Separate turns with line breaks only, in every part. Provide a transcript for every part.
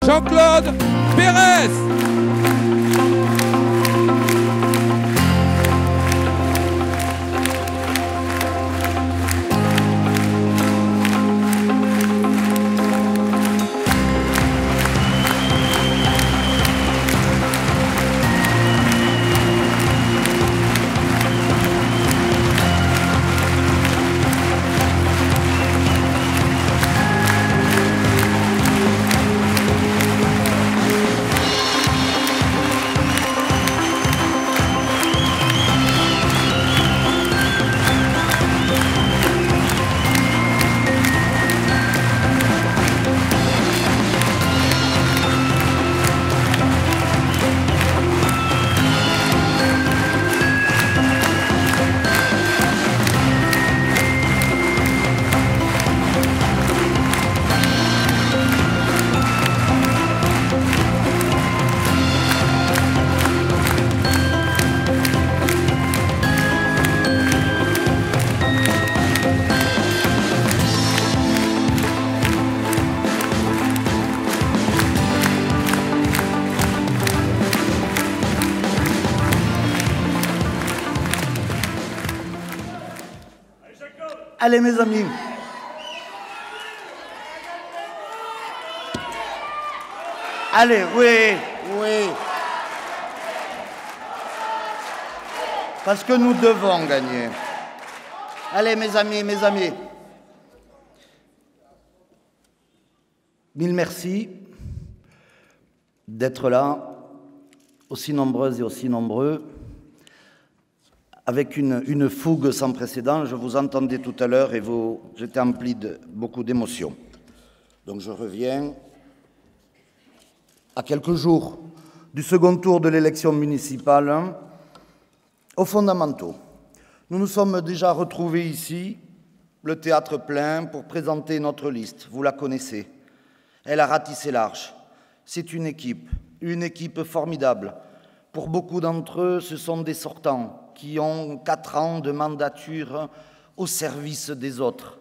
Jean-Claude Pérez.
Allez, mes amis. Allez, oui, oui. Parce que nous devons gagner. Allez, mes amis, mes amis. Mille merci d'être là, aussi nombreuses et aussi nombreux. Avec une fougue sans précédent, je vous entendais tout à l'heure et j'étais empli de beaucoup d'émotions. Donc je reviens à quelques jours du second tour de l'élection municipale aux fondamentaux. Nous nous sommes déjà retrouvés ici, le théâtre plein, pour présenter notre liste. Vous la connaissez. Elle a ratissé large. C'est une équipe formidable. Pour beaucoup d'entre eux, ce sont des sortants qui ont 4 ans de mandature au service des autres.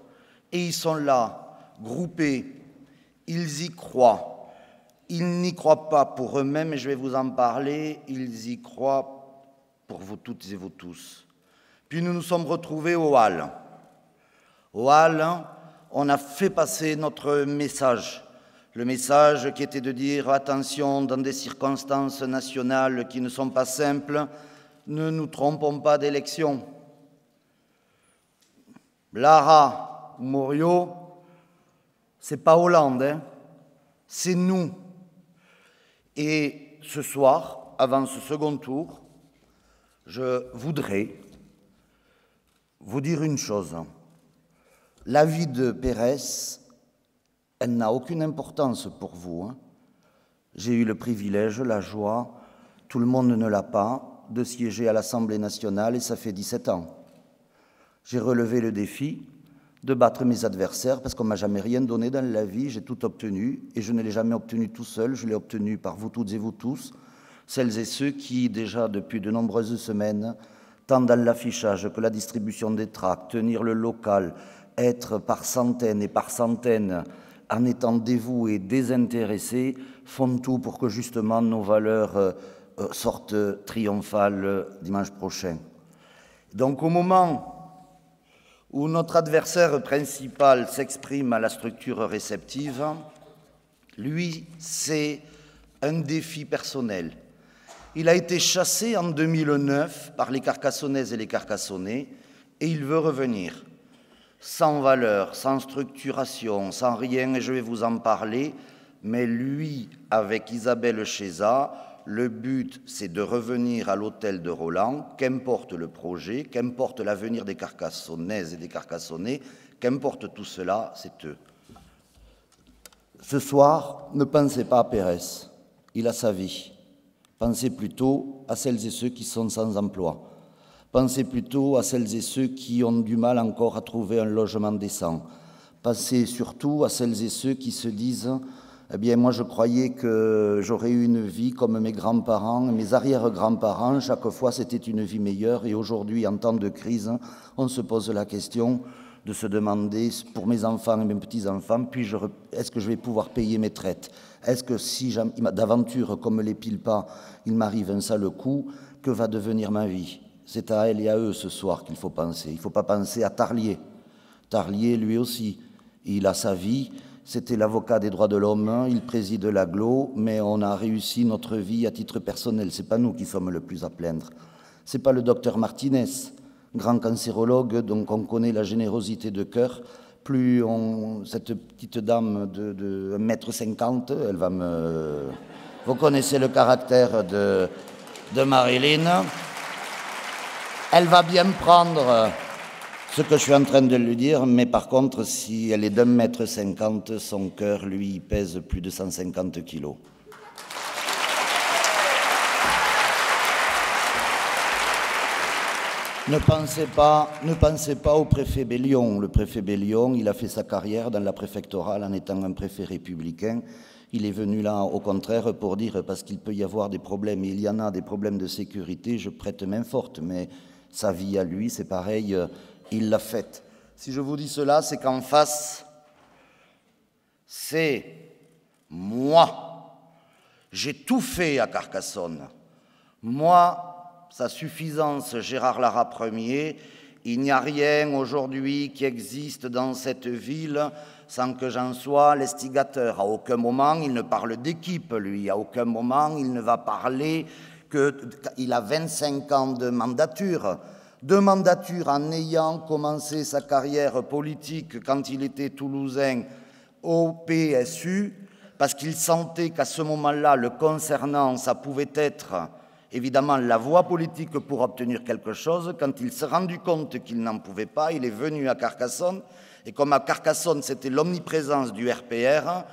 Et ils sont là, groupés, ils y croient. Ils n'y croient pas pour eux-mêmes, et je vais vous en parler, ils y croient pour vous toutes et vous tous. Puis nous nous sommes retrouvés au Hall. Au Hall, on a fait passer notre message. Le message qui était de dire, attention, dans des circonstances nationales qui ne sont pas simples, ne nous trompons pas d'élection. Lara Morio, c'est pas Hollande, hein, c'est nous. Et ce soir, avant ce second tour, je voudrais vous dire une chose. La vie de Pérez, elle n'a aucune importance pour vous. Hein. J'ai eu le privilège, la joie, tout le monde ne l'a pas, de siéger à l'Assemblée nationale, et ça fait 17 ans. J'ai relevé le défi de battre mes adversaires, parce qu'on ne m'a jamais rien donné dans la vie, j'ai tout obtenu, et je ne l'ai jamais obtenu tout seul, je l'ai obtenu par vous toutes et vous tous, celles et ceux qui, déjà depuis de nombreuses semaines, tant dans l'affichage que la distribution des tracts, tenir le local, être par centaines et par centaines, en étant dévoués, désintéressés, font tout pour que justement nos valeurs sortent triomphales dimanche prochain. Donc au moment où notre adversaire principal s'exprime à la structure réceptive, lui, c'est un défi personnel. Il a été chassé en 2009 par les Carcassonnaises et les Carcassonnais, et il veut revenir. Sans valeur, sans structuration, sans rien, et je vais vous en parler, mais lui, avec Isabelle Cheza, le but, c'est de revenir à l'hôtel de Roland, qu'importe le projet, qu'importe l'avenir des Carcassonnaises et des Carcassonnais, qu'importe tout cela, c'est eux. Ce soir, ne pensez pas à Pérez, il a sa vie. Pensez plutôt à celles et ceux qui sont sans emploi. Pensez plutôt à celles et ceux qui ont du mal encore à trouver un logement décent. Pensez surtout à celles et ceux qui se disent « Eh bien, moi, je croyais que j'aurais eu une vie comme mes grands-parents, mes arrière-grands-parents. Chaque fois, c'était une vie meilleure. Et aujourd'hui, en temps de crise, on se pose la question de se demander, pour mes enfants et mes petits-enfants, est-ce que je vais pouvoir payer mes traites? Est-ce que si d'aventure, comme les Pilpas, il m'arrive un sale coup, que va devenir ma vie? C'est à elle et à eux ce soir qu'il faut penser. Il ne faut pas penser à Tarlier. Tarlier, lui aussi, il a sa vie. C'était l'avocat des droits de l'homme, il préside l'AGLO, mais on a réussi notre vie à titre personnel. Ce n'est pas nous qui sommes le plus à plaindre. Ce n'est pas le docteur Martinez, grand cancérologue, donc on connaît la générosité de cœur. Cette petite dame de 1,50 m, elle va me... Vous connaissez le caractère de Marilyn. Elle va bien prendre ce que je suis en train de lui dire, mais par contre, si elle est d'1,50 m, son cœur, lui, pèse plus de 150 kilos. Ne pensez pas au préfet Bellion. Le préfet Bellion, il a fait sa carrière dans la préfectorale en étant un préfet républicain. Il est venu là, au contraire, pour dire, parce qu'il peut y avoir des problèmes, et il y en a des problèmes de sécurité, je prête main forte, mais sa vie à lui, c'est pareil, il l'a faite. Si je vous dis cela, c'est qu'en face, c'est moi. J'ai tout fait à Carcassonne. Moi, sa suffisance, Gérard Lara Ier, il n'y a rien aujourd'hui qui existe dans cette ville sans que j'en sois l'instigateur. À aucun moment, il ne parle d'équipe, lui. À aucun moment, il ne va parler qu'il a 25 ans de mandature en ayant commencé sa carrière politique quand il était toulousain au PSU, parce qu'il sentait qu'à ce moment-là, le concernant, ça pouvait être évidemment la voie politique pour obtenir quelque chose. Quand il s'est rendu compte qu'il n'en pouvait pas, il est venu à Carcassonne, et comme à Carcassonne, c'était l'omniprésence du RPR,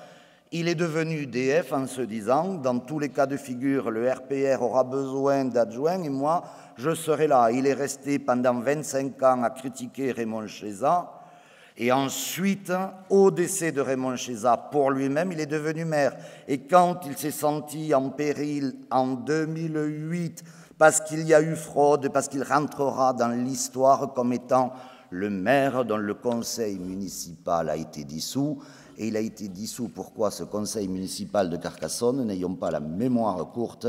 il est devenu DF en se disant, dans tous les cas de figure, le RPR aura besoin d'adjoints, et moi, je serai là. Il est resté pendant 25 ans à critiquer Raymond Chézat, et ensuite, au décès de Raymond Chézat, pour lui-même, il est devenu maire. Et quand il s'est senti en péril en 2008, parce qu'il y a eu fraude, parce qu'il rentrera dans l'histoire comme étant le maire dont le conseil municipal a été dissous, et il a été dissous, pourquoi ce conseil municipal de Carcassonne, n'ayons pas la mémoire courte,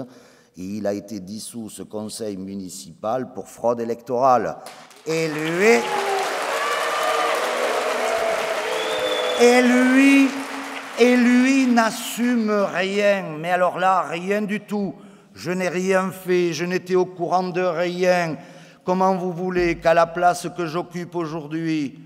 et il a été dissous, ce conseil municipal, pour fraude électorale. Et lui n'assume rien, mais alors là, rien du tout. Je n'ai rien fait, je n'étais au courant de rien. Comment vous voulez qu'à la place que j'occupe aujourd'hui,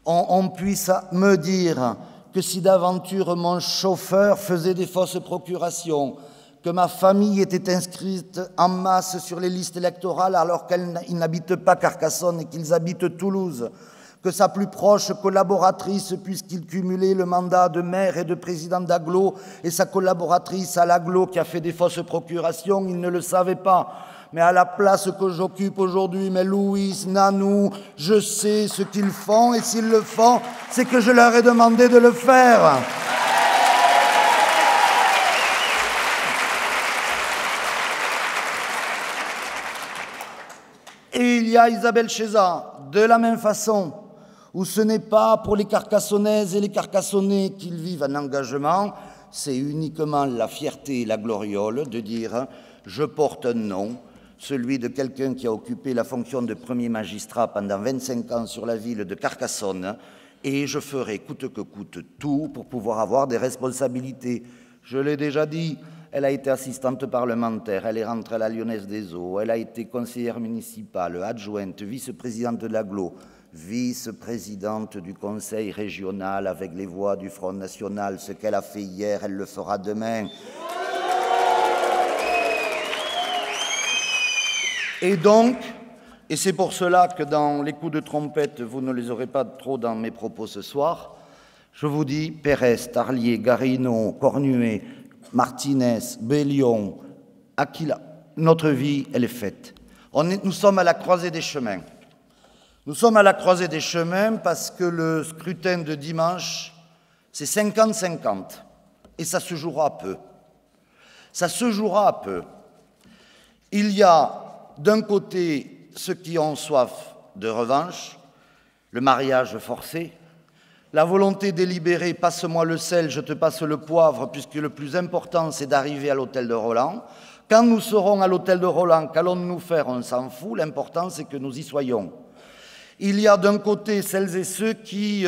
on puisse me dire que si d'aventure mon chauffeur faisait des fausses procurations, que ma famille était inscrite en masse sur les listes électorales alors qu'ils n'habitent pas Carcassonne et qu'ils habitent Toulouse, que sa plus proche collaboratrice, puisqu'il cumulait le mandat de maire et de président d'Aglo, et sa collaboratrice à l'Aglo qui a fait des fausses procurations, il ne le savait pas. Mais à la place que j'occupe aujourd'hui, mais Louis, Nanou, je sais ce qu'ils font, et s'ils le font, c'est que je leur ai demandé de le faire. Et il y a Isabelle Chézat, de la même façon, où ce n'est pas pour les Carcassonnaises et les Carcassonnais qu'ils vivent un engagement, c'est uniquement la fierté et la gloriole de dire « je porte un nom », celui de quelqu'un qui a occupé la fonction de premier magistrat pendant 25 ans sur la ville de Carcassonne, et je ferai coûte que coûte tout pour pouvoir avoir des responsabilités. Je l'ai déjà dit, elle a été assistante parlementaire, elle est rentrée à la Lyonnaise des Eaux, elle a été conseillère municipale, adjointe, vice-présidente de l'Aglo, vice-présidente du conseil régional avec les voix du Front National. Ce qu'elle a fait hier, elle le fera demain. Et donc, et c'est pour cela que dans les coups de trompette, vous ne les aurez pas trop dans mes propos ce soir, je vous dis, Pérez, Tarlier, Garino, Cornuet, Martinez, Bellion, Aquila, notre vie, elle est faite. Nous sommes à la croisée des chemins. Nous sommes à la croisée des chemins parce que le scrutin de dimanche, c'est 50-50. Et ça se jouera peu. Ça se jouera peu. Il y a d'un côté ceux qui ont soif de revanche, le mariage forcé, la volonté délibérée « passe-moi le sel, je te passe le poivre », puisque le plus important, c'est d'arriver à l'hôtel de Roland. Quand nous serons à l'hôtel de Roland, qu'allons-nous faire? On s'en fout, l'important, c'est que nous y soyons. Il y a d'un côté celles et ceux qui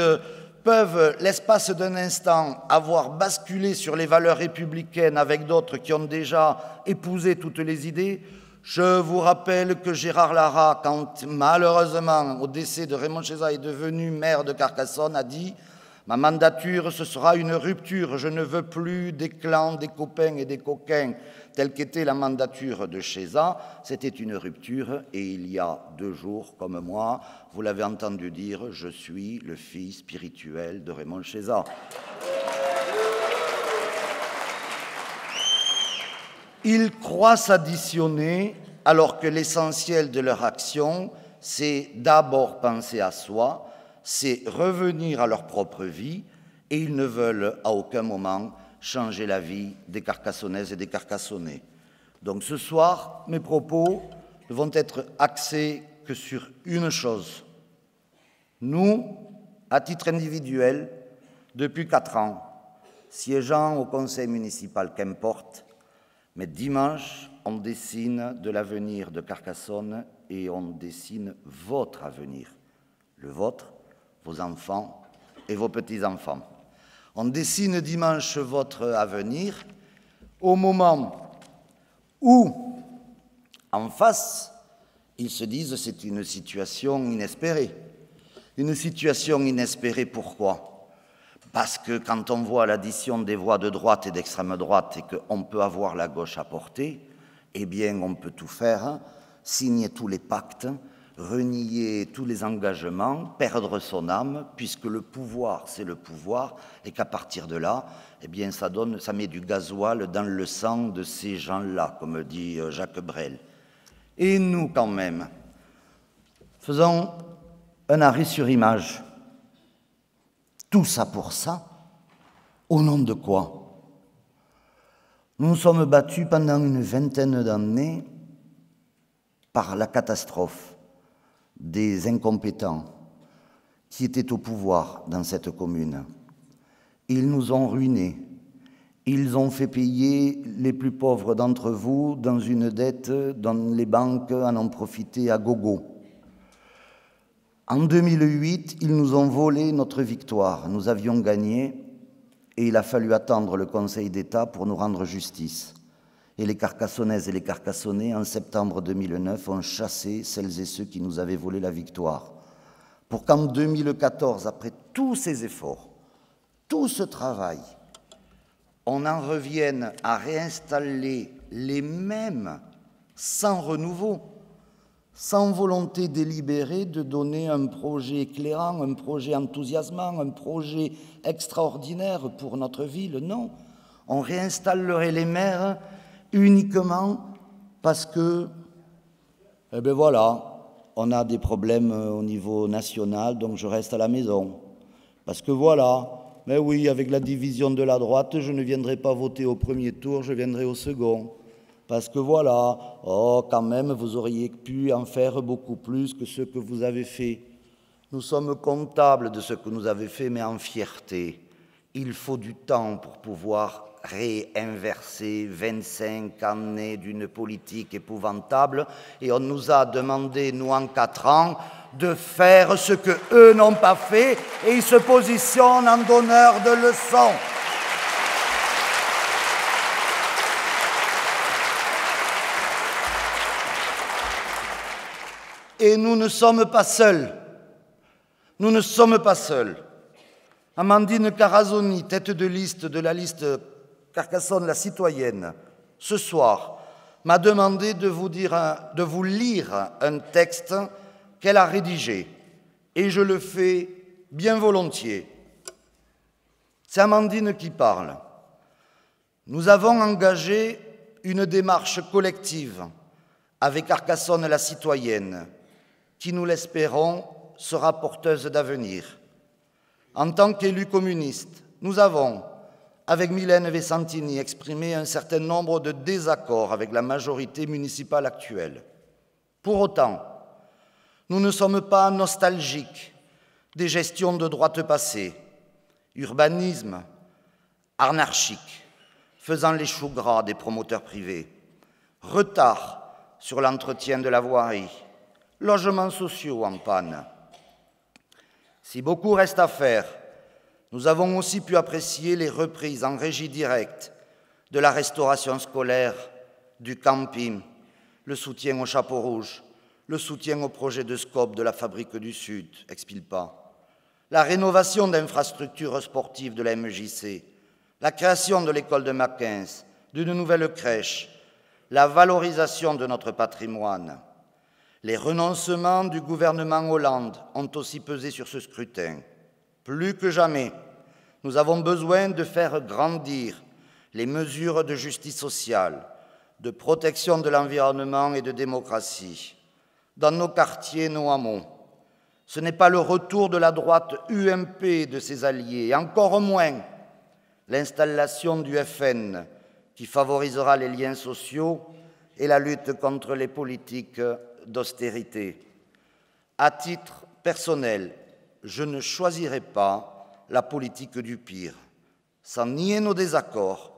peuvent, l'espace d'un instant, avoir basculé sur les valeurs républicaines avec d'autres qui ont déjà épousé toutes les idées. Je vous rappelle que Gérard Lara, quand malheureusement, au décès de Raymond Chéza, est devenu maire de Carcassonne, a dit « Ma mandature, ce sera une rupture. Je ne veux plus des clans, des copains et des coquins, telle qu'était la mandature de Chéza. » C'était une rupture et il y a 2 jours, comme moi, vous l'avez entendu dire « Je suis le fils spirituel de Raymond Chéza ». Ils croient s'additionner alors que l'essentiel de leur action, c'est d'abord penser à soi, c'est revenir à leur propre vie et ils ne veulent à aucun moment changer la vie des Carcassonnaises et des Carcassonnais. Donc ce soir, mes propos ne vont être axés que sur une chose. Nous, à titre individuel, depuis 4 ans, siégeant au conseil municipal, qu'importe, mais dimanche, on dessine de l'avenir de Carcassonne et on dessine votre avenir, le vôtre, vos enfants et vos petits-enfants. On dessine dimanche votre avenir au moment où, en face, ils se disent c'est une situation inespérée. Une situation inespérée, pourquoi ? Parce que quand on voit l'addition des voix de droite et d'extrême droite et qu'on peut avoir la gauche à portée, eh bien on peut tout faire, signer tous les pactes, renier tous les engagements, perdre son âme, puisque le pouvoir, c'est le pouvoir, et qu'à partir de là, eh bien ça met du gasoil dans le sang de ces gens-là, comme dit Jacques Brel. Et nous, quand même, faisons un arrêt sur image. Tout ça pour ça, au nom de quoi? Nous nous sommes battus pendant une 20aine d'années par la catastrophe des incompétents qui étaient au pouvoir dans cette commune. Ils nous ont ruinés. Ils ont fait payer les plus pauvres d'entre vous dans une dette dont les banques en ont profité à gogo. En 2008, ils nous ont volé notre victoire. Nous avions gagné et il a fallu attendre le Conseil d'État pour nous rendre justice. Et les Carcassonnaises et les Carcassonnais, en septembre 2009, ont chassé celles et ceux qui nous avaient volé la victoire. Pour qu'en 2014, après tous ces efforts, tout ce travail, on en revienne à réinstaller les mêmes sans renouveau, sans volonté délibérée de donner un projet éclairant, un projet enthousiasmant, un projet extraordinaire pour notre ville. Non, on réinstallerait les maires uniquement parce que, eh bien voilà, on a des problèmes au niveau national, donc je reste à la maison. Parce que voilà, mais oui, avec la division de la droite, je ne viendrai pas voter au premier tour, je viendrai au second. Parce que voilà, oh, quand même, vous auriez pu en faire beaucoup plus que ce que vous avez fait. Nous sommes comptables de ce que nous avons fait, mais en fierté. Il faut du temps pour pouvoir réinverser 25 années d'une politique épouvantable. Et on nous a demandé, nous, en 4 ans, de faire ce qu'eux n'ont pas fait. Et ils se positionnent en donneurs de leçons. Et nous ne sommes pas seuls. Nous ne sommes pas seuls. Amandine Carazoni, tête de liste de la liste Carcassonne, la citoyenne, ce soir, m'a demandé de vous lire un texte qu'elle a rédigé. Et je le fais bien volontiers. C'est Amandine qui parle. Nous avons engagé une démarche collective avec Carcassonne, la citoyenne, qui, nous l'espérons, sera porteuse d'avenir. En tant qu'élus communistes, nous avons, avec Mylène Vessantini, exprimé un certain nombre de désaccords avec la majorité municipale actuelle. Pour autant, nous ne sommes pas nostalgiques des gestions de droite passée, urbanisme anarchique, faisant les choux gras des promoteurs privés, retard sur l'entretien de la voirie, logements sociaux en panne. Si beaucoup reste à faire, nous avons aussi pu apprécier les reprises en régie directe de la restauration scolaire, du camping, le soutien au chapeau rouge, le soutien au projet de SCOP de la Fabrique du Sud, Expilpa, la rénovation d'infrastructures sportives de la MJC, la création de l'école de Macquens, d'une nouvelle crèche, la valorisation de notre patrimoine. Les renoncements du gouvernement Hollande ont aussi pesé sur ce scrutin. Plus que jamais, nous avons besoin de faire grandir les mesures de justice sociale, de protection de l'environnement et de démocratie. Dans nos quartiers, nos hameaux, ce n'est pas le retour de la droite UMP et de ses alliés, et encore moins l'installation du FN qui favorisera les liens sociaux et la lutte contre les politiques d'austérité. À titre personnel, je ne choisirai pas la politique du pire. Sans nier nos désaccords,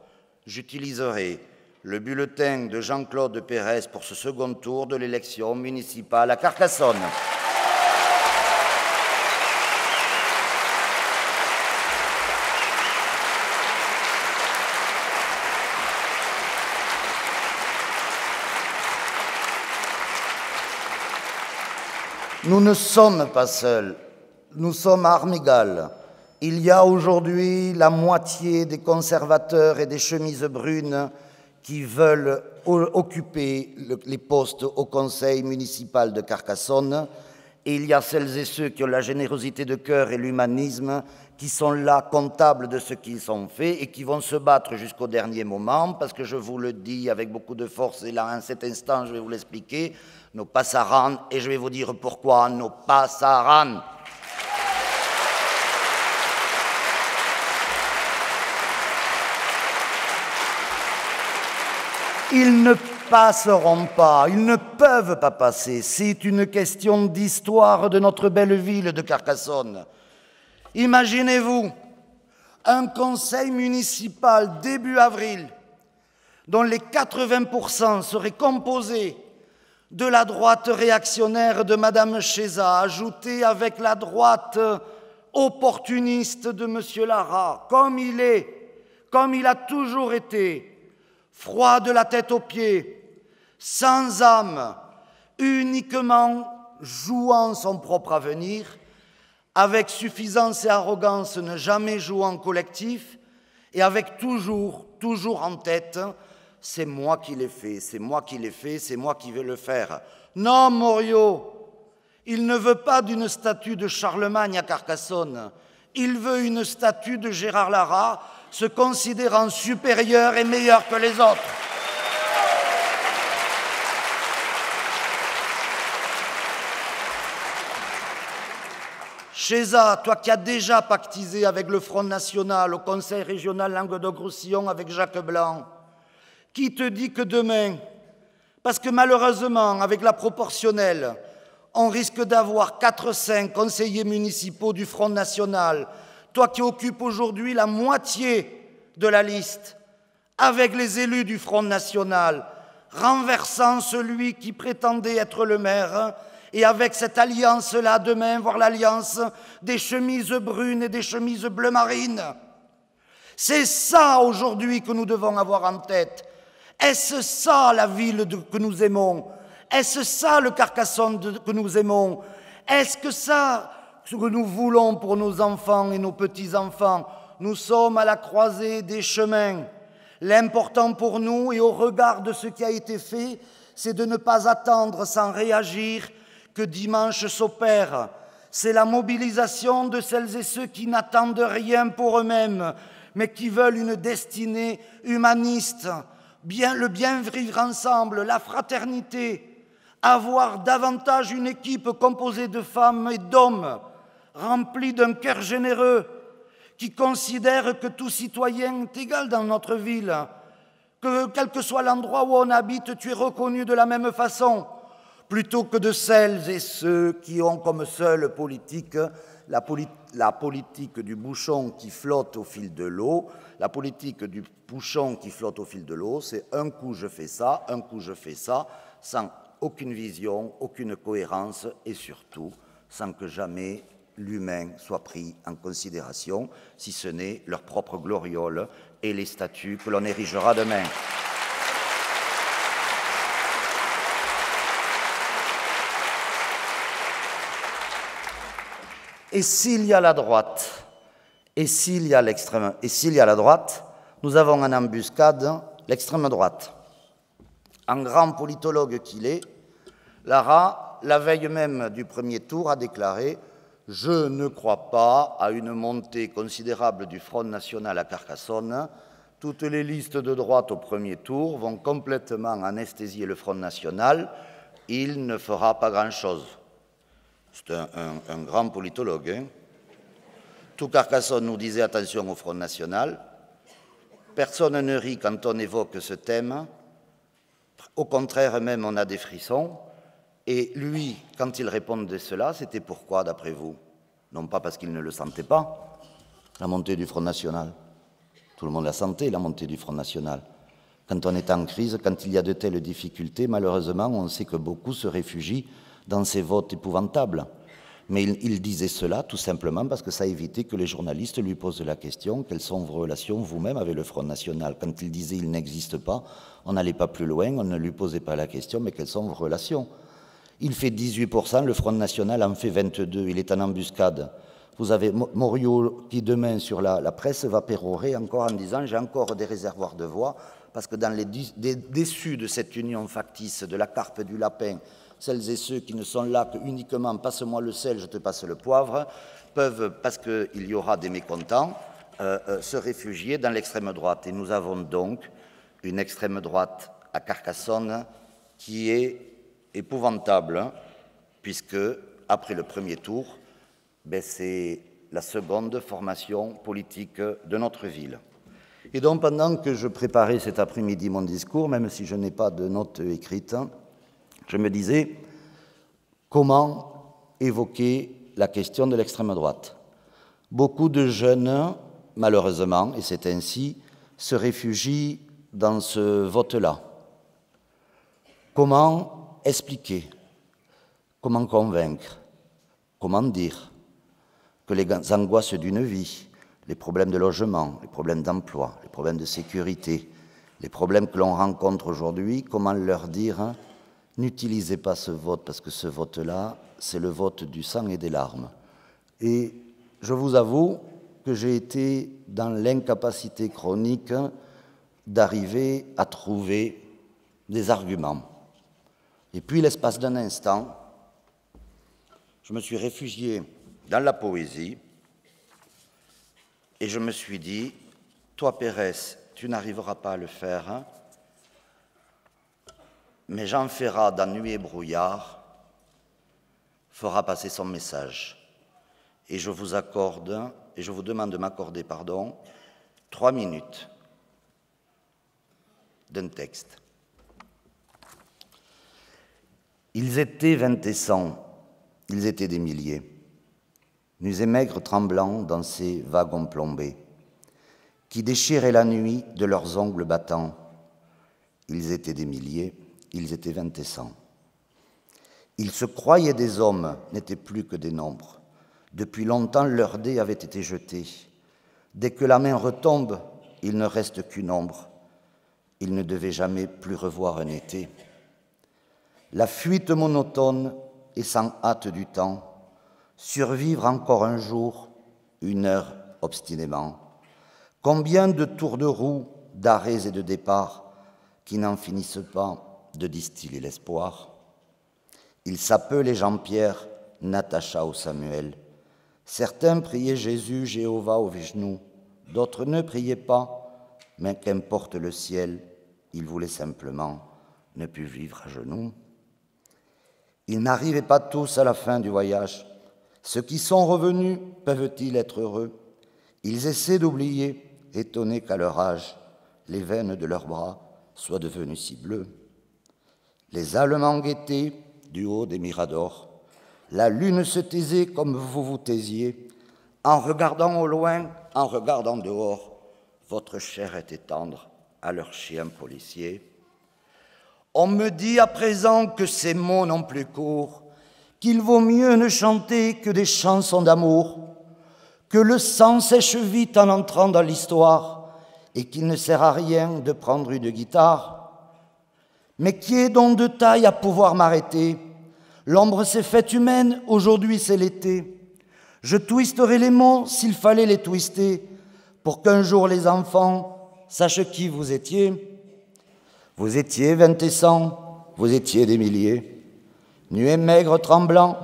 j'utiliserai le bulletin de Jean-Claude Pérez pour ce second tour de l'élection municipale à Carcassonne. Nous ne sommes pas seuls, nous sommes à armes égales. Il y a aujourd'hui la moitié des conservateurs et des chemises brunes qui veulent occuper les postes au conseil municipal de Carcassonne, et il y a celles et ceux qui ont la générosité de cœur et l'humanisme, qui sont là comptables de ce qu'ils ont fait et qui vont se battre jusqu'au dernier moment, parce que je vous le dis avec beaucoup de force, et là, en cet instant, je vais vous l'expliquer, nos passaran, et je vais vous dire pourquoi nos passaran. Ils ne passeront pas, ils ne peuvent pas passer. C'est une question d'histoire de notre belle ville de Carcassonne. Imaginez-vous un conseil municipal début avril dont les 80% seraient composés de la droite réactionnaire de Madame Cheza, ajoutée avec la droite opportuniste de Monsieur Lara, comme il est, comme il a toujours été, froid de la tête aux pieds, sans âme, uniquement jouant son propre avenir, avec suffisance et arrogance, ne jamais jouant collectif, et avec toujours en tête, c'est moi qui l'ai fait, c'est moi qui l'ai fait, c'est moi qui vais le faire. Non, Morio, il ne veut pas d'une statue de Charlemagne à Carcassonne, il veut une statue de Gérard Lara, se considérant supérieur et meilleur que les autres. Cheza, toi qui as déjà pactisé avec le Front National au Conseil régional Languedoc-Roussillon avec Jacques Blanc, qui te dit que demain, parce que malheureusement, avec la proportionnelle, on risque d'avoir 4-5 conseillers municipaux du Front National, toi qui occupes aujourd'hui la moitié de la liste, avec les élus du Front National, renversant celui qui prétendait être le maire, et avec cette alliance-là, demain, voir l'alliance des chemises brunes et des chemises bleu marine. C'est ça aujourd'hui que nous devons avoir en tête. Est-ce ça la ville que nous aimons? Est-ce ça le Carcassonne que nous aimons? Est-ce que ça, ce que nous voulons pour nos enfants et nos petits-enfants? Nous sommes à la croisée des chemins. L'important pour nous, et au regard de ce qui a été fait, c'est de ne pas attendre sans réagir que dimanche s'opère. C'est la mobilisation de celles et ceux qui n'attendent rien pour eux-mêmes, mais qui veulent une destinée humaniste, le bien vivre ensemble, la fraternité, avoir davantage une équipe composée de femmes et d'hommes, remplie d'un cœur généreux, qui considère que tout citoyen est égal dans notre ville, que quel que soit l'endroit où on habite, tu es reconnu de la même façon, plutôt que de celles et ceux qui ont comme seule politique la politique du bouchon qui flotte au fil de l'eau. La politique du bouchon qui flotte au fil de l'eau, c'est un coup je fais ça, un coup je fais ça, sans aucune vision, aucune cohérence et surtout sans que jamais l'humain soit pris en considération, si ce n'est leur propre gloriole et les statues que l'on érigera demain. Et s'il y a la droite, et s'il y a l'extrême, et s'il y a la droite, nous avons en embuscade l'extrême droite. En grand politologue qu'il est, Lara, la veille même du premier tour, a déclaré « Je ne crois pas à une montée considérable du Front National à Carcassonne. Toutes les listes de droite au premier tour vont complètement anesthésier le Front National. Il ne fera pas grand-chose. » C'est un grand politologue. Hein. Tout Carcassonne nous disait attention au Front National. Personne ne rit quand on évoque ce thème. Au contraire, même, on a des frissons. Et lui, quand il répondait cela, c'était pourquoi, d'après vous? Non pas parce qu'il ne le sentait pas, la montée du Front National. Tout le monde la sentait, la montée du Front National. Quand on est en crise, quand il y a de telles difficultés, malheureusement, on sait que beaucoup se réfugient dans ces votes épouvantables. Mais il disait cela tout simplement parce que ça évitait que les journalistes lui posent la question quelles sont vos relations vous-même avec le Front National. Quand il disait il n'existe pas, on n'allait pas plus loin, on ne lui posait pas la question mais quelles sont vos relations. Il fait 18%, le Front National en fait 22%, il est en embuscade. Vous avez Moriot qui demain sur la presse va pérorer encore en disant j'ai encore des réservoirs de voix parce que dans les déçus de cette union factice de la carpe et du lapin, celles et ceux qui ne sont là que uniquement « passe-moi le sel, je te passe le poivre » peuvent, parce qu'il y aura des mécontents, se réfugier dans l'extrême droite. Et nous avons donc une extrême droite à Carcassonne qui est épouvantable, puisque, après le premier tour, c'est la seconde formation politique de notre ville. Et donc, pendant que je préparais cet après-midi mon discours, même si je n'ai pas de notes écrites, je me disais, comment évoquer la question de l'extrême droite? Beaucoup de jeunes, malheureusement, et c'est ainsi, se réfugient dans ce vote-là. Comment expliquer? Comment convaincre? Comment dire que les angoisses d'une vie, les problèmes de logement, les problèmes d'emploi, les problèmes de sécurité, les problèmes que l'on rencontre aujourd'hui, comment leur dire n'utilisez pas ce vote parce que ce vote-là, c'est le vote du sang et des larmes. Et je vous avoue que j'ai été dans l'incapacité chronique d'arriver à trouver des arguments. Et puis, l'espace d'un instant, je me suis réfugié dans la poésie et je me suis dit, toi, Pérez, tu n'arriveras pas à le faire, hein, mais Jean Ferrat, dans Nuit et brouillard, fera passer son message. Et je vous accorde, et je vous demande de m'accorder, 3 minutes d'un texte. Ils étaient 20 et 100, ils étaient des milliers, nus et maigres tremblants dans ces wagons plombés, qui déchiraient la nuit de leurs ongles battants. Ils étaient des milliers, ils étaient 20 et 100. Ils se croyaient des hommes, n'étaient plus que des nombres. Depuis longtemps, leur dé avait été jeté. Dès que la main retombe, il ne reste qu'une ombre. Ils ne devaient jamais plus revoir un été. La fuite monotone et sans hâte du temps, survivre encore un jour, une heure obstinément. Combien de tours de roue, d'arrêts et de départs qui n'en finissent pas de distiller l'espoir. Ils s'appelaient Jean-Pierre, Natacha ou Samuel. Certains priaient Jésus, Jéhovah ou Vishnu, d'autres ne priaient pas, mais qu'importe le ciel, ils voulaient simplement ne plus vivre à genoux. Ils n'arrivaient pas tous à la fin du voyage. Ceux qui sont revenus peuvent-ils être heureux? Ils essaient d'oublier, étonnés qu'à leur âge, les veines de leurs bras soient devenues si bleues. Les Allemands guettaient, du haut des miradors. La lune se taisait comme vous vous taisiez. En regardant au loin, en regardant dehors, votre chair était tendre à leurs chiens policiers. On me dit à présent que ces mots n'ont plus cours, qu'il vaut mieux ne chanter que des chansons d'amour, que le sang sèche vite en entrant dans l'histoire et qu'il ne sert à rien de prendre une guitare. Mais qui est donc de taille à pouvoir m'arrêter? L'ombre s'est faite humaine, aujourd'hui c'est l'été. Je twisterai les mots s'il fallait les twister, pour qu'un jour les enfants sachent qui vous étiez. Vous étiez 20 et 100, vous étiez des milliers, nus et maigres, tremblants.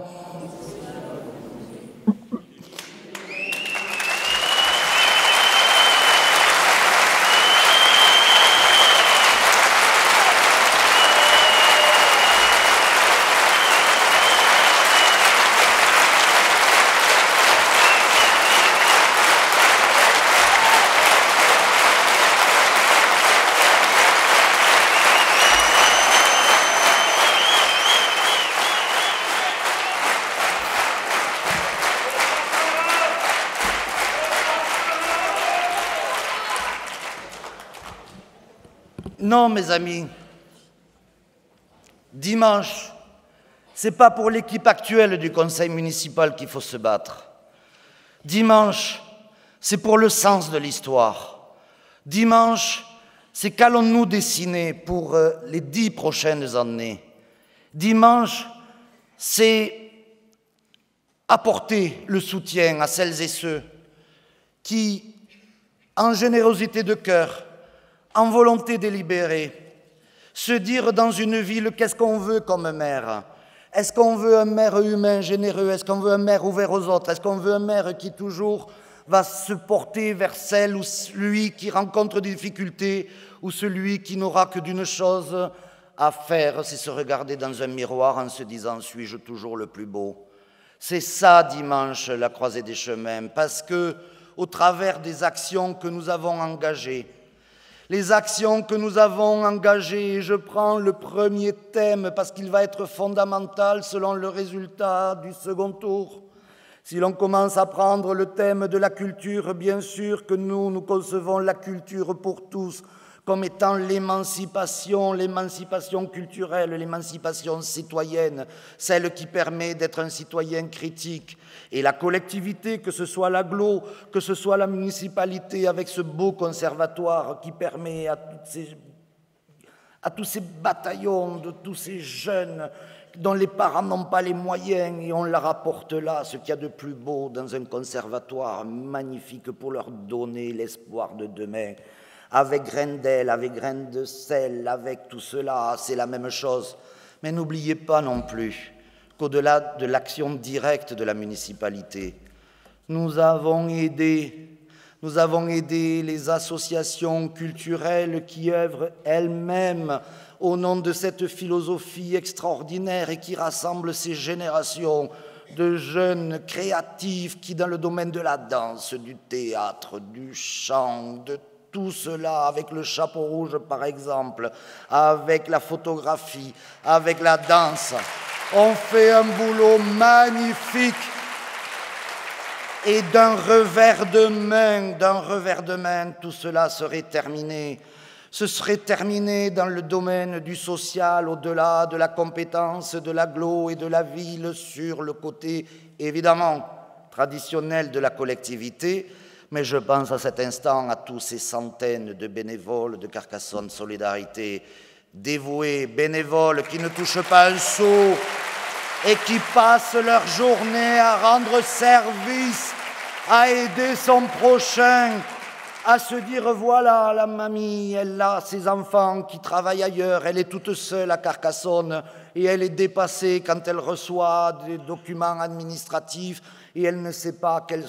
Non, mes amis, dimanche, ce n'est pas pour l'équipe actuelle du conseil municipal qu'il faut se battre. Dimanche, c'est pour le sens de l'histoire. Dimanche, c'est qu'allons-nous dessiner pour les 10 prochaines années. Dimanche, c'est apporter le soutien à celles et ceux qui, en générosité de cœur, en volonté délibérée, se dire dans une ville qu'est-ce qu'on veut comme maire. Est-ce qu'on veut un maire humain, généreux? Est-ce qu'on veut un maire ouvert aux autres? Est-ce qu'on veut un maire qui toujours va se porter vers celle ou celui qui rencontre des difficultés ou celui qui n'aura que d'une chose à faire, c'est se regarder dans un miroir en se disant « suis-je toujours le plus beau ?» C'est ça, dimanche, la croisée des chemins, parce que au travers des actions que nous avons engagées, les actions que nous avons engagées, et je prends le premier thème parce qu'il va être fondamental selon le résultat du second tour. Si l'on commence à prendre le thème de la culture, bien sûr que nous concevons la culture pour tous comme étant l'émancipation culturelle, l'émancipation citoyenne, celle qui permet d'être un citoyen critique. Et la collectivité, que ce soit l'agglo, que ce soit la municipalité, avec ce beau conservatoire qui permet à tous ces bataillons, de tous ces jeunes dont les parents n'ont pas les moyens et on leur apporte là ce qu'il y a de plus beau dans un conservatoire magnifique pour leur donner l'espoir de demain. Avec grain d'ail, avec grain de sel, avec tout cela, c'est la même chose. Mais n'oubliez pas non plus qu'au-delà de l'action directe de la municipalité, nous avons aidé les associations culturelles qui œuvrent elles-mêmes au nom de cette philosophie extraordinaire et qui rassemble ces générations de jeunes créatifs qui, dans le domaine de la danse, du théâtre, du chant, de tout cela, avec le chapeau rouge par exemple, avec la photographie, avec la danse, on fait un boulot magnifique. Et d'un revers de main, tout cela serait terminé. Ce serait terminé dans le domaine du social, au-delà de la compétence de l'agglo et de la ville, sur le côté, évidemment, traditionnel de la collectivité. Mais je pense à cet instant à tous ces centaines de bénévoles de Carcassonne Solidarité, dévoués, bénévoles, qui ne touchent pas un sou et qui passent leur journée à rendre service, à aider son prochain, à se dire voilà, la mamie, elle a ses enfants qui travaillent ailleurs, elle est toute seule à Carcassonne et elle est dépassée quand elle reçoit des documents administratifs et elle ne sait pas quel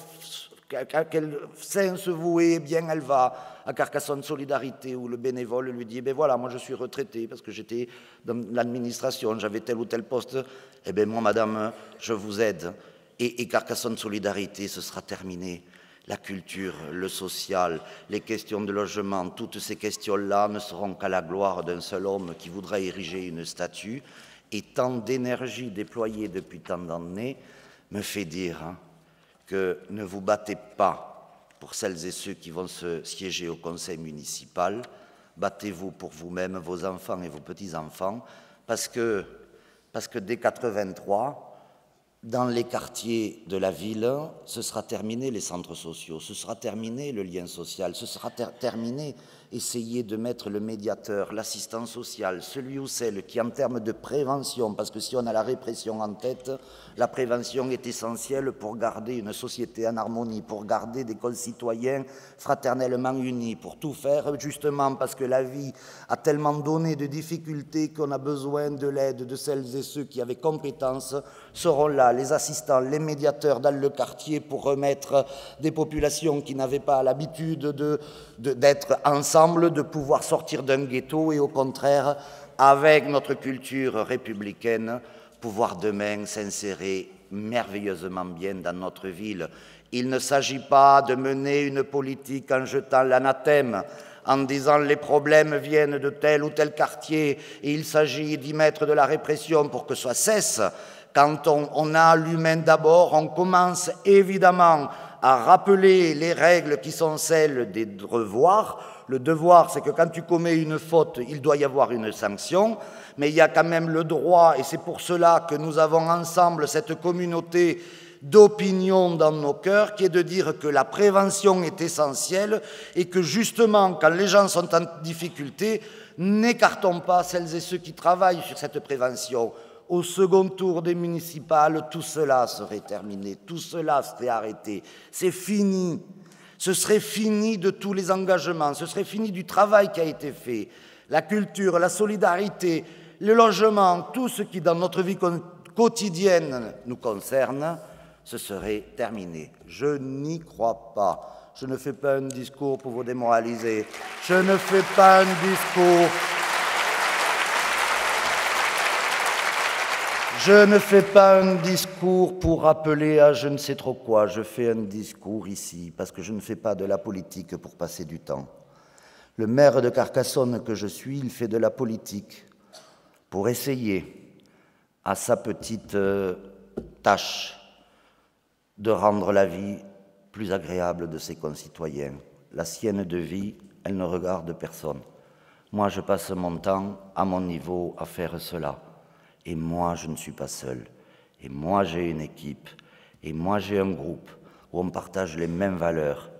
sein se vouer, eh bien elle va à Carcassonne Solidarité où le bénévole lui dit, ben voilà, moi je suis retraité parce que j'étais dans l'administration, j'avais tel ou tel poste, eh bien moi madame, je vous aide. Et Carcassonne Solidarité, ce sera terminé. La culture, le social, les questions de logement, toutes ces questions-là ne seront qu'à la gloire d'un seul homme qui voudra ériger une statue et tant d'énergie déployée depuis tant d'années me fait dire que ne vous battez pas pour celles et ceux qui vont se siéger au conseil municipal, battez-vous pour vous-même, vos enfants et vos petits-enfants, parce que dès 83, dans les quartiers de la ville, ce sera terminé les centres sociaux, ce sera terminé le lien social, ce sera terminé essayer de mettre le médiateur, l'assistant social, celui ou celle qui, en termes de prévention, parce que si on a la répression en tête, la prévention est essentielle pour garder une société en harmonie, pour garder des concitoyens fraternellement unis, pour tout faire justement parce que la vie a tellement donné de difficultés qu'on a besoin de l'aide de celles et ceux qui, avec compétence, seront là, les assistants, les médiateurs dans le quartier pour remettre des populations qui n'avaient pas l'habitude d'être ensemble, de pouvoir sortir d'un ghetto et au contraire, avec notre culture républicaine, pouvoir demain s'insérer merveilleusement bien dans notre ville. Il ne s'agit pas de mener une politique en jetant l'anathème, en disant les problèmes viennent de tel ou tel quartier et il s'agit d'y mettre de la répression pour que ça cesse. Quand on a l'humain d'abord, on commence évidemment à rappeler les règles qui sont celles des devoirs. Le devoir, c'est que quand tu commets une faute, il doit y avoir une sanction, mais il y a quand même le droit, et c'est pour cela que nous avons ensemble cette communauté d'opinion dans nos cœurs, qui est de dire que la prévention est essentielle et que justement, quand les gens sont en difficulté, n'écartons pas celles et ceux qui travaillent sur cette prévention. Au second tour des municipales, tout cela serait terminé, tout cela serait arrêté. C'est fini. Ce serait fini de tous les engagements, ce serait fini du travail qui a été fait. La culture, la solidarité, le logement, tout ce qui dans notre vie quotidienne nous concerne, ce serait terminé. Je n'y crois pas. Je ne fais pas un discours pour vous démoraliser. Je ne fais pas un discours... Je ne fais pas un discours pour rappeler à je ne sais trop quoi. Je fais un discours ici parce que je ne fais pas de la politique pour passer du temps. Le maire de Carcassonne que je suis, il fait de la politique pour essayer à sa petite tâche de rendre la vie plus agréable de ses concitoyens. La sienne de vie, elle ne regarde personne. Moi, je passe mon temps à mon niveau à faire cela. Et moi, je ne suis pas seul. Et moi, j'ai une équipe. Et moi, j'ai un groupe où on partage les mêmes valeurs.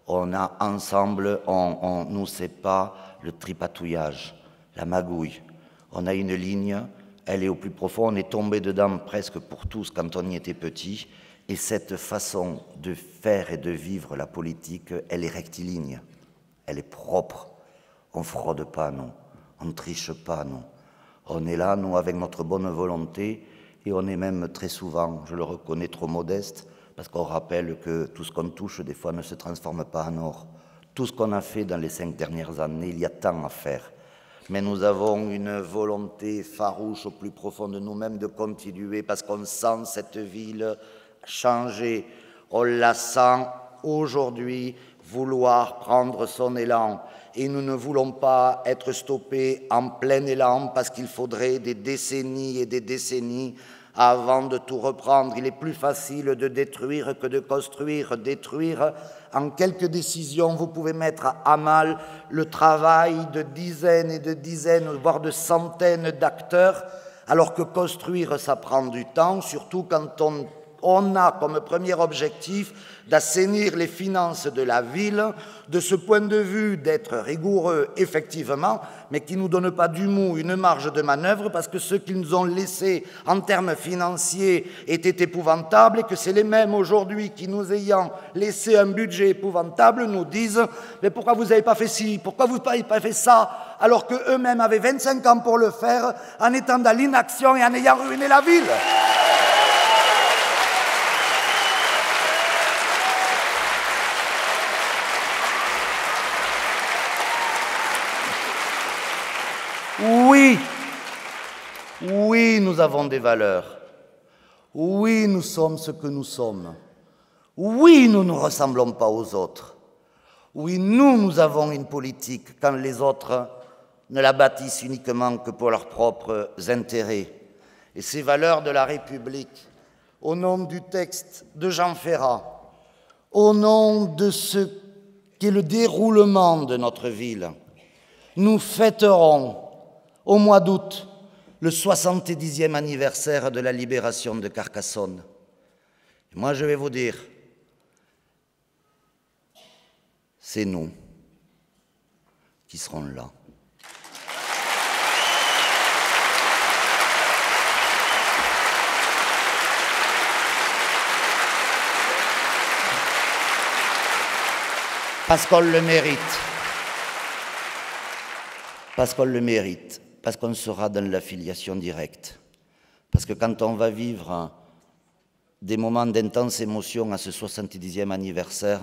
On a ensemble, nous, c'est pas le tripatouillage, la magouille. On a une ligne, elle est au plus profond, on est tombé dedans presque pour tous quand on y était petit. Et cette façon de faire et de vivre la politique, elle est rectiligne, elle est propre. On ne fraude pas, nous. On ne triche pas, nous. On est là, nous, avec notre bonne volonté, et on est même très souvent, je le reconnais, trop modeste, parce qu'on rappelle que tout ce qu'on touche, des fois, ne se transforme pas en or. Tout ce qu'on a fait dans les 5 dernières années, il y a tant à faire. Mais nous avons une volonté farouche au plus profond de nous-mêmes de continuer, parce qu'on sent cette ville changer. On la sent aujourd'hui vouloir prendre son élan. Et nous ne voulons pas être stoppés en plein élan parce qu'il faudrait des décennies et des décennies avant de tout reprendre. Il est plus facile de détruire que de construire. Détruire, en quelques décisions, vous pouvez mettre à mal le travail de dizaines et de dizaines, voire de centaines d'acteurs, alors que construire, ça prend du temps, surtout quand on a comme premier objectif d'assainir les finances de la ville, de ce point de vue d'être rigoureux, effectivement, mais qui ne nous donne pas du mou une marge de manœuvre, parce que ce qu'ils nous ont laissé en termes financiers était épouvantable, et que c'est les mêmes aujourd'hui qui, nous ayant laissé un budget épouvantable, nous disent « Mais pourquoi vous n'avez pas fait ci? Pourquoi vous n'avez pas fait ça ?» alors qu'eux-mêmes avaient 25 ans pour le faire, en étant dans l'inaction et en ayant ruiné la ville. Oui, nous avons des valeurs. Oui, nous sommes ce que nous sommes. Oui, nous ne ressemblons pas aux autres. Oui, nous avons une politique quand les autres ne la bâtissent uniquement que pour leurs propres intérêts. et ces valeurs de la République, au nom du texte de Jean Ferrat, au nom de ce qu'est le déroulement de notre ville, nous fêterons au mois d'août le 70e anniversaire de la libération de Carcassonne. Et moi, je vais vous dire, c'est nous qui serons là. Parce qu'on le mérite. Parce qu'on le mérite. Parce qu'on sera dans l'affiliation directe. Parce que quand on va vivre des moments d'intense émotion à ce 70e anniversaire,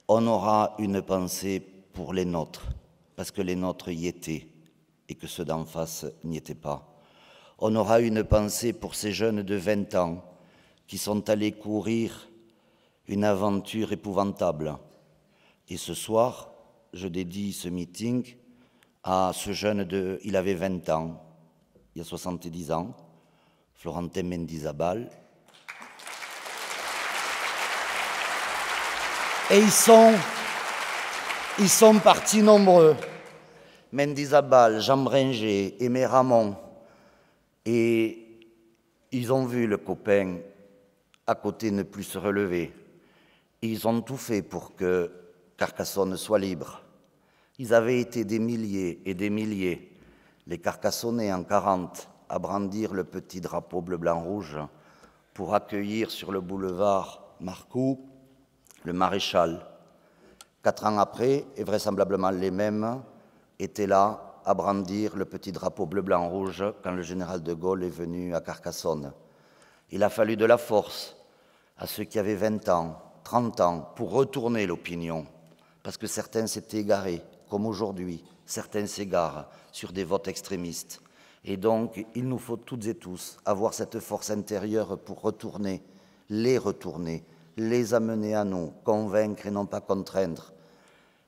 on aura une pensée pour les nôtres, parce que les nôtres y étaient et que ceux d'en face n'y étaient pas. On aura une pensée pour ces jeunes de 20 ans qui sont allés courir une aventure épouvantable. Et ce soir, je dédie ce meeting à ce jeune il avait 20 ans, il y a 70 ans, Florentin Mendizabal. Et ils sont partis nombreux. Mendizabal, Jean Bringer, Aimé Ramon. Et ils ont vu le copain à côté ne plus se relever. Ils ont tout fait pour que Carcassonne soit libre. Ils avaient été des milliers et des milliers, les Carcassonnais en 40, à brandir le petit drapeau bleu-blanc-rouge pour accueillir sur le boulevard Marcoux le maréchal. 4 ans après, et vraisemblablement les mêmes, étaient là à brandir le petit drapeau bleu-blanc-rouge quand le général de Gaulle est venu à Carcassonne. Il a fallu de la force à ceux qui avaient 20 ans, 30 ans, pour retourner l'opinion, parce que certains s'étaient égarés, comme aujourd'hui, certains s'égarent sur des votes extrémistes. Et donc, il nous faut toutes et tous avoir cette force intérieure pour retourner, les amener à nous, convaincre et non pas contraindre.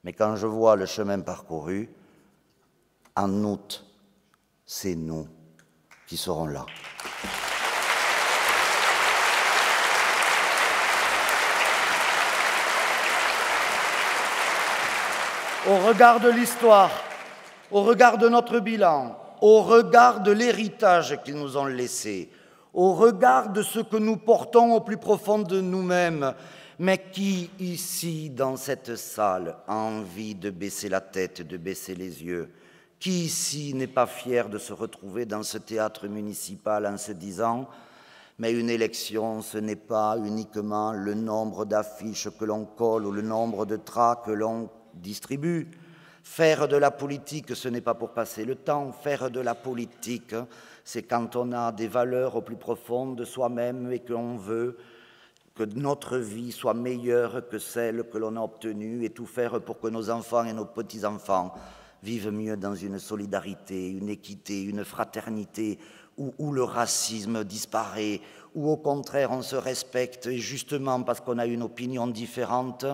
Mais quand je vois le chemin parcouru, en août, c'est nous qui serons là. Au regard de l'histoire, au regard de notre bilan, au regard de l'héritage qu'ils nous ont laissé, au regard de ce que nous portons au plus profond de nous-mêmes, mais qui, ici, dans cette salle, a envie de baisser la tête, de baisser les yeux? Qui, ici, n'est pas fier de se retrouver dans ce théâtre municipal en se disant « mais une élection, ce n'est pas uniquement le nombre d'affiches que l'on colle ou le nombre de tracts que l'on distribue. Faire de la politique, ce n'est pas pour passer le temps. Faire de la politique, c'est quand on a des valeurs au plus profond de soi-même et qu'on veut que notre vie soit meilleure que celle que l'on a obtenue et tout faire pour que nos enfants et nos petits-enfants vivent mieux dans une solidarité, une équité, une fraternité, où le racisme disparaît, où au contraire on se respecte et justement parce qu'on a une opinion différente,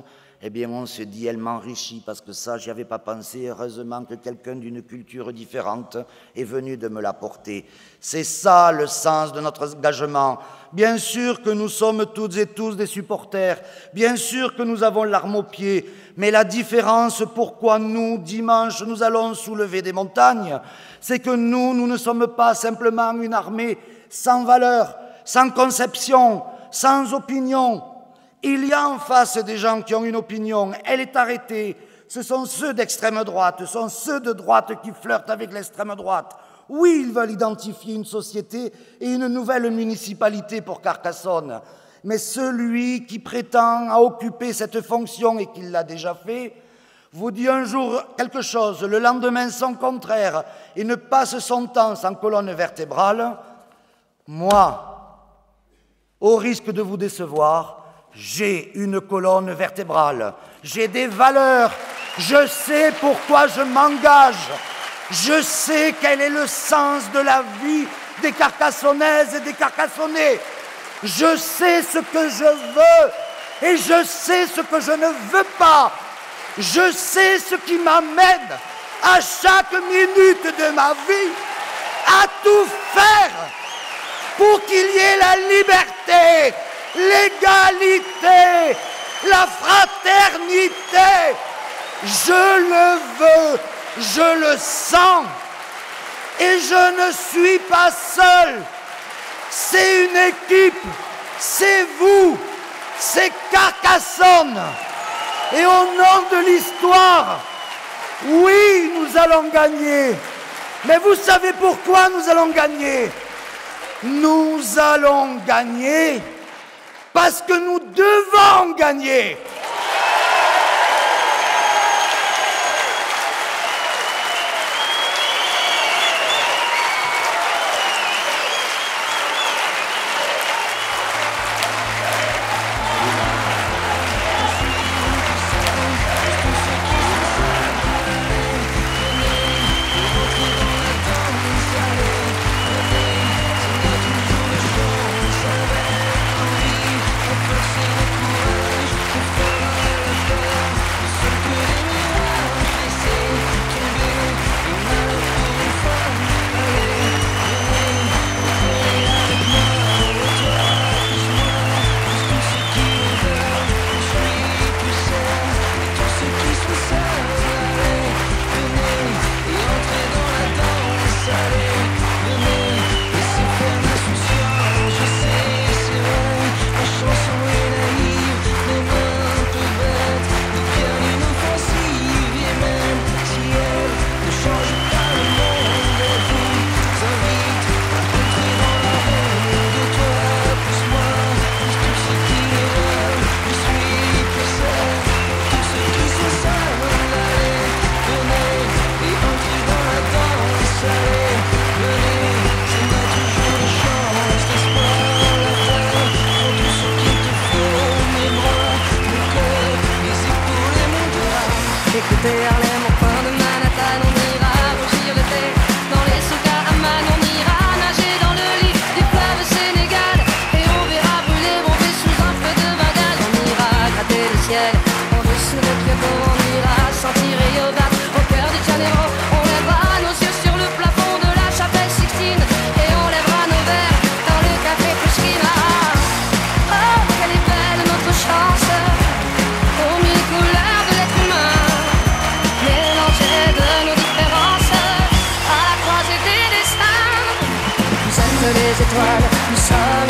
eh bien on se dit elle m'enrichit parce que ça j'y avais pas pensé, heureusement que quelqu'un d'une culture différente est venu de me l'apporter. C'est ça le sens de notre engagement. Bien sûr que nous sommes toutes et tous des supporters, bien sûr que nous avons l'arme au pied, mais la différence pourquoi nous, dimanche, nous allons soulever des montagnes, c'est que nous ne sommes pas simplement une armée sans valeur, sans conception, sans opinion. Il y a en face des gens qui ont une opinion, elle est arrêtée. Ce sont ceux d'extrême droite, ce sont ceux de droite qui flirtent avec l'extrême droite. Oui, ils veulent identifier une société et une nouvelle municipalité pour Carcassonne. Mais celui qui prétend à occuper cette fonction et qui l'a déjà fait, vous dit un jour quelque chose, le lendemain son contraire, et ne passe son temps sans colonne vertébrale. Moi, au risque de vous décevoir, j'ai une colonne vertébrale, j'ai des valeurs, je sais pourquoi je m'engage, je sais quel est le sens de la vie des Carcassonnaises et des Carcassonnais, je sais ce que je veux et je sais ce que je ne veux pas, je sais ce qui m'amène à chaque minute de ma vie à tout faire pour qu'il y ait la liberté, l'égalité, la fraternité. Je le veux, je le sens. Et je ne suis pas seul. C'est une équipe, c'est vous, c'est Carcassonne. Et au nom de l'histoire, oui, nous allons gagner. Mais vous savez pourquoi nous allons gagner? Nous allons gagner parce que nous devons gagner.
Écoutez Harlem au coin de Manhattan, on ira rougir le thé. Dans les souks à Amman, on ira nager dans le lit du fleuve Sénégal. Et on verra brûler bomber sous un feu de Bengale. On ira gratter le ciel en dessous de Kyoto. On ira sentir Yobat au cœur de Janeiro. On lèvera nos yeux sur le plafond de la chapelle Sixtine. Et on lèvera nos verres dans le café Pushkin. Oh, quelle est belle notre chance, aux mille couleurs de l'être humain, mélangés de nos différences, à la croisée des destins. Vous êtes les étoiles, nous sommes